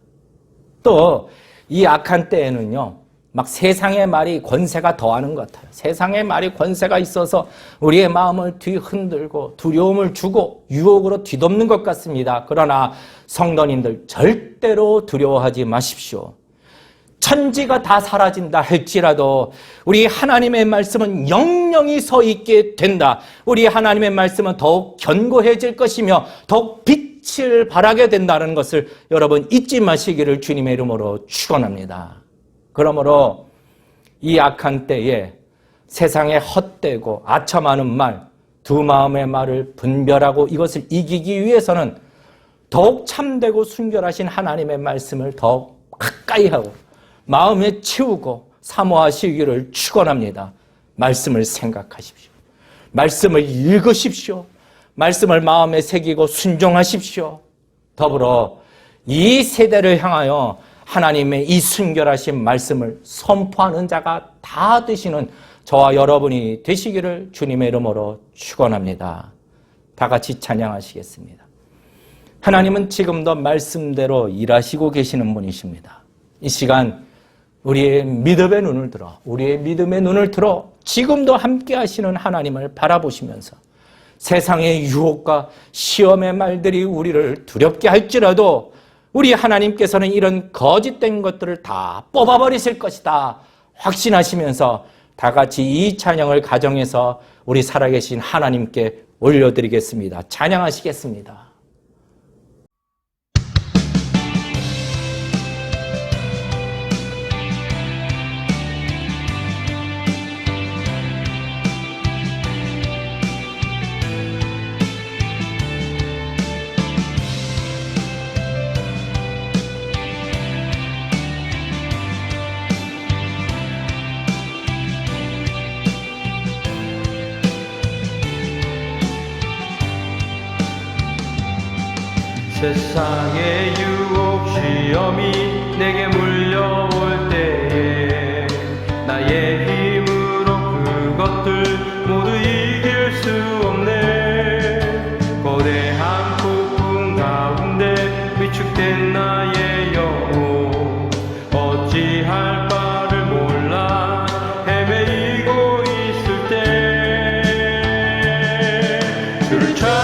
또 이 악한 때에는요, 막 세상의 말이 권세가 더하는 것 같아요. 세상의 말이 권세가 있어서 우리의 마음을 뒤흔들고 두려움을 주고 유혹으로 뒤덮는 것 같습니다. 그러나 성도님들 절대로 두려워하지 마십시오. 천지가 다 사라진다 할지라도 우리 하나님의 말씀은 영영이 서 있게 된다. 우리 하나님의 말씀은 더욱 견고해질 것이며 더욱 빛을 발하게 된다는 것을 여러분 잊지 마시기를 주님의 이름으로 축원합니다. 그러므로 이 악한 때에 세상에 헛되고 아첨하는 말, 두 마음의 말을 분별하고 이것을 이기기 위해서는 더욱 참되고 순결하신 하나님의 말씀을 더욱 가까이 하고 마음에 채우고 사모하시기를 축원합니다. 말씀을 생각하십시오. 말씀을 읽으십시오. 말씀을 마음에 새기고 순종하십시오. 더불어 이 세대를 향하여 하나님의 이 순결하신 말씀을 선포하는 자가 다 되시는 저와 여러분이 되시기를 주님의 이름으로 축원합니다. 다 같이 찬양하시겠습니다. 하나님은 지금도 말씀대로 일하시고 계시는 분이십니다. 이 시간 우리의 믿음의 눈을 들어 지금도 함께 하시는 하나님을 바라보시면서 세상의 유혹과 시험의 말들이 우리를 두렵게 할지라도 우리 하나님께서는 이런 거짓된 것들을 다 뽑아버리실 것이다 확신하시면서 다 같이 이 찬양을 가정해서 우리 살아계신 하나님께 올려드리겠습니다. 찬양하시겠습니다. 세상의 유혹 시험이 내게 물려올 때에 나의 힘으로 그것들 모두 이길 수 없네. 거대한 폭풍 가운데 위축된 나의 영혼 어찌할 바를 몰라 헤매이고 있을 때 주를 찬양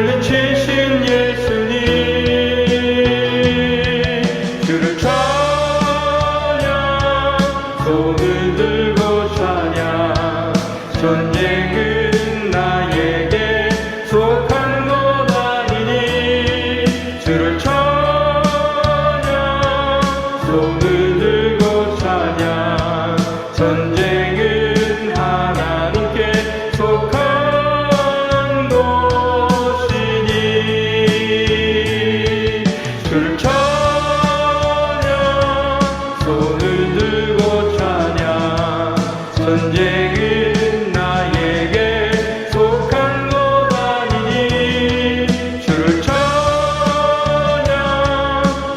물리치신 예수님 주를 찬양 손을 들고 찬양 전쟁은 나에게 속한 것 아니니 주를 찬양 손을 들고 찬양 전쟁은 하나님께 속한 것이니 주를 찬양 손을 들고 찬양 전쟁은 나에게 속한 것 아니니 주를 찬양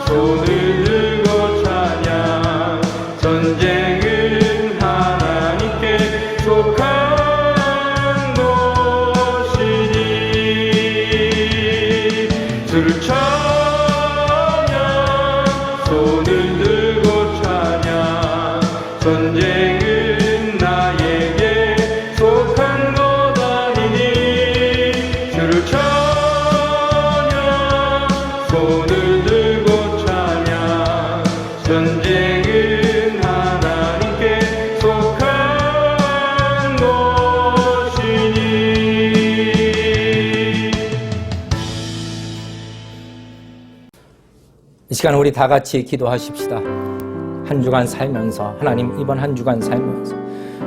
손을 들고 찬양 전쟁은 하나님께 속한 것이니 주를 찬양 손을 들고 찬양 전쟁은 나에게 속한 것 아니니 주를 찬양 손을 들고 찬양 전쟁은 하나님께 속한 것이니. 이 시간 우리 다 같이 기도하십시다. 한 주간 살면서, 하나님 이번 한 주간 살면서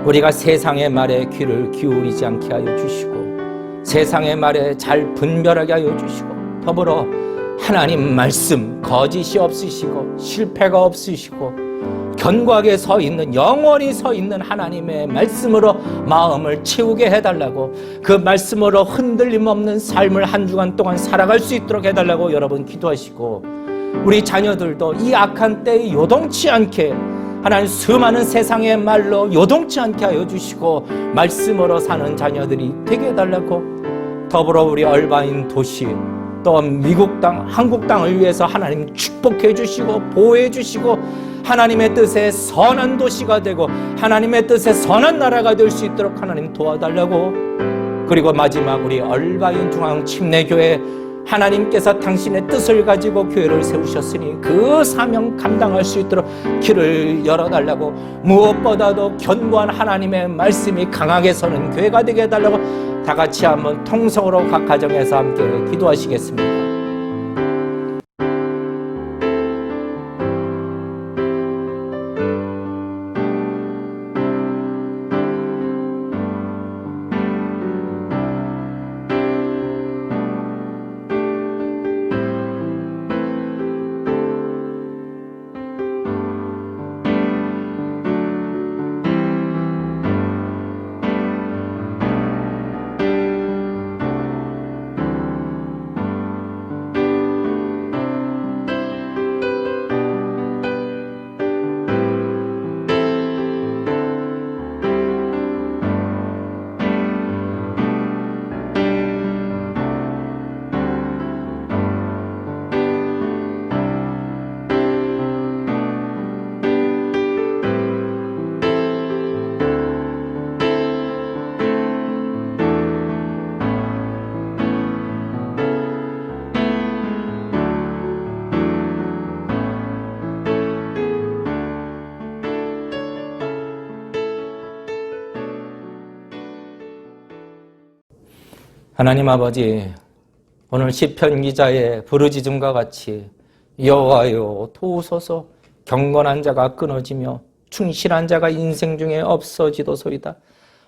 우리가 세상의 말에 귀를 기울이지 않게 하여 주시고 세상의 말에 잘 분별하게 하여 주시고 더불어 하나님 말씀 거짓이 없으시고 실패가 없으시고 견고하게 서 있는, 영원히 서 있는 하나님의 말씀으로 마음을 채우게 해달라고, 그 말씀으로 흔들림 없는 삶을 한 주간 동안 살아갈 수 있도록 해달라고 여러분 기도하시고, 우리 자녀들도 이 악한 때에 요동치 않게 하나님 수많은 세상의 말로 요동치 않게 하여 주시고 말씀으로 사는 자녀들이 되게 해달라고, 더불어 우리 얼바인 도시 또 미국 땅, 한국 땅을 위해서 하나님 축복해 주시고 보호해 주시고 하나님의 뜻에 선한 도시가 되고 하나님의 뜻에 선한 나라가 될 수 있도록 하나님 도와달라고, 그리고 마지막 우리 얼바인 중앙 침례교회 하나님께서 당신의 뜻을 가지고 교회를 세우셨으니 그 사명 감당할 수 있도록 길을 열어달라고, 무엇보다도 견고한 하나님의 말씀이 강하게 서는 교회가 되게 해달라고 다 같이 한번 통성으로 각 가정에서 함께 기도하시겠습니다. 하나님 아버지, 오늘 시편 기자의 부르짖음과 같이 여호와여 도우소서, 경건한 자가 끊어지며 충실한 자가 인생 중에 없어지도소이다.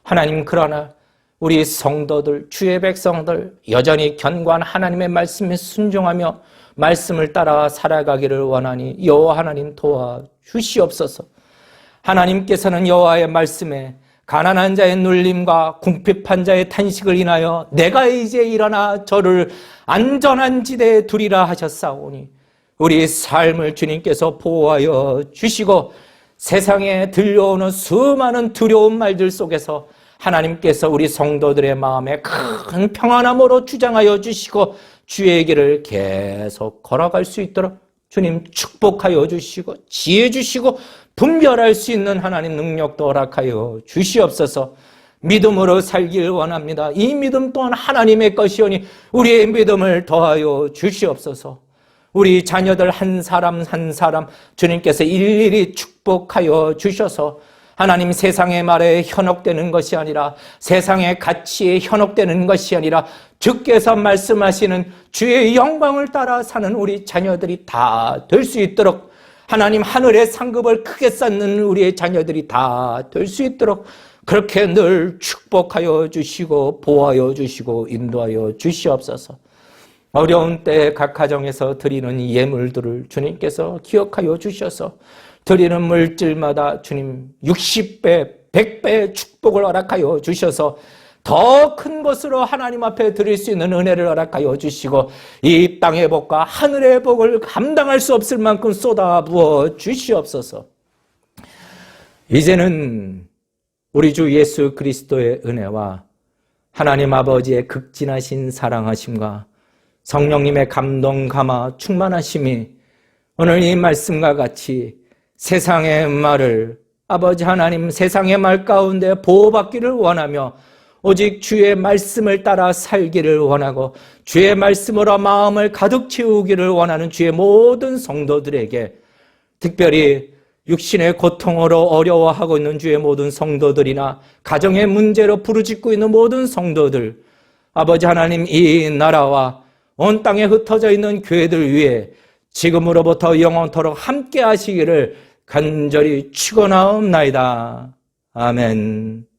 하나님, 그러나 우리 성도들, 주의 백성들 여전히 견고한 하나님의 말씀에 순종하며 말씀을 따라 살아가기를 원하니 여호와 하나님 도와주시옵소서. 하나님께서는 여호와의 말씀에 가난한 자의 눌림과 궁핍한 자의 탄식을 인하여 내가 이제 일어나 저를 안전한 지대에 두리라 하셨사오니, 우리 삶을 주님께서 보호하여 주시고 세상에 들려오는 수많은 두려운 말들 속에서 하나님께서 우리 성도들의 마음에 큰 평안함으로 주장하여 주시고 주의 길을 계속 걸어갈 수 있도록 주님 축복하여 주시고 지혜 주시고 분별할 수 있는 하나님 능력도 허락하여 주시옵소서. 믿음으로 살길 원합니다. 이 믿음 또한 하나님의 것이오니 우리의 믿음을 더하여 주시옵소서. 우리 자녀들 한 사람 한 사람 주님께서 일일이 축복하여 주셔서 하나님 세상의 말에 현혹되는 것이 아니라 세상의 가치에 현혹되는 것이 아니라 주께서 말씀하시는 주의 영광을 따라 사는 우리 자녀들이 다 될 수 있도록 하나님 하늘의 상급을 크게 쌓는 우리의 자녀들이 다 될 수 있도록 그렇게 늘 축복하여 주시고 보호하여 주시고 인도하여 주시옵소서. 어려운 때 각 가정에서 드리는 예물들을 주님께서 기억하여 주셔서 드리는 물질마다 주님 60배, 100배의 축복을 허락하여 주셔서 더 큰 것으로 하나님 앞에 드릴 수 있는 은혜를 허락하여 주시고 이 땅의 복과 하늘의 복을 감당할 수 없을 만큼 쏟아부어 주시옵소서. 이제는 우리 주 예수 그리스도의 은혜와 하나님 아버지의 극진하신 사랑하심과 성령님의 감동 감화 충만하심이 오늘 이 말씀과 같이 세상의 말을 아버지 하나님 세상의 말 가운데 보호받기를 원하며 오직 주의 말씀을 따라 살기를 원하고 주의 말씀으로 마음을 가득 채우기를 원하는 주의 모든 성도들에게 특별히 육신의 고통으로 어려워하고 있는 주의 모든 성도들이나 가정의 문제로 부르짖고 있는 모든 성도들 아버지 하나님 이 나라와 온 땅에 흩어져 있는 교회들 위해 지금으로부터 영원토록 함께 하시기를 간절히 축원하옵나이다. 아멘.